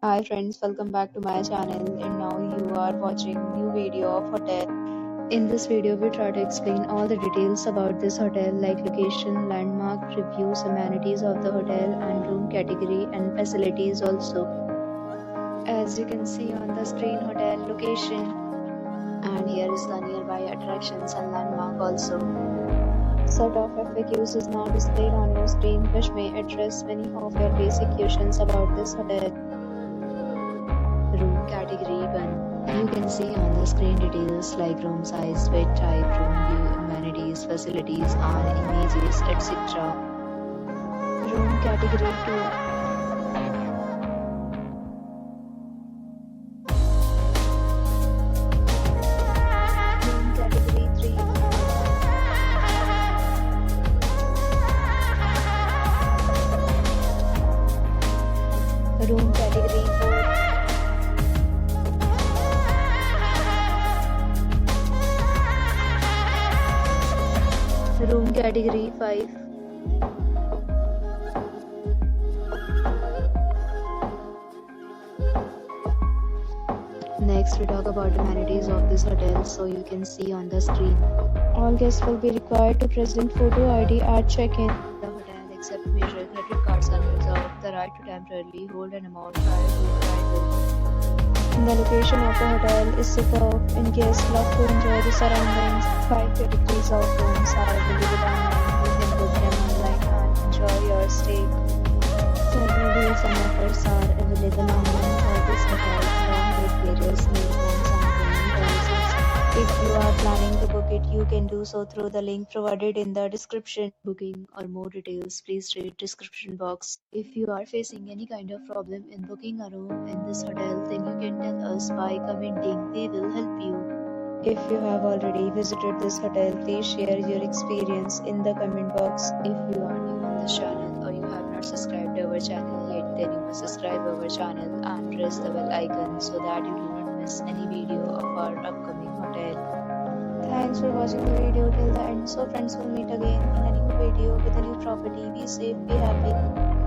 Hi friends, welcome back to my channel and now you are watching new video of hotel. In this video we try to explain all the details about this hotel like location, landmark, reviews, amenities of the hotel and room category and facilities also. As you can see on the screen, hotel location, and here is the nearby attractions and landmark also. Set of FAQs is now displayed on your screen which may address many of your basic questions about this hotel. Room category 1. You can see on the screen details like room size, bed type, room view, amenities, facilities, and images, etc. Room category 2. Room category 3. Room category 4. Room category 5. Next we talk about amenities of this hotel, so you can see on the screen. All guests will be required to present photo ID at check-in. The hotel accepts major credit cards and reserves the right to temporarily hold an amount prior to arrival. The location of the hotel is superb and guests love to enjoy the surroundings. 5 categories of rooms are available online. You can book them online and enjoy your stay. Several deals and offers are available online for this hotel along with various new homes and training policies. If you are planning to book it, you can do so through the link provided in the description. Booking or more details, please read description box. If you are facing any kind of problem in booking a room in this hotel, then you can tell us by commenting. We will help you. If you have already visited this hotel, please share your experience in the comment box. If you are new on this channel or you have not subscribed our channel yet, then you must subscribe our channel and press the bell icon so that you do not miss any video of our upcoming hotel. Thanks for watching the video till the end. So friends, will meet again in a new video with a new property. Be safe, be happy.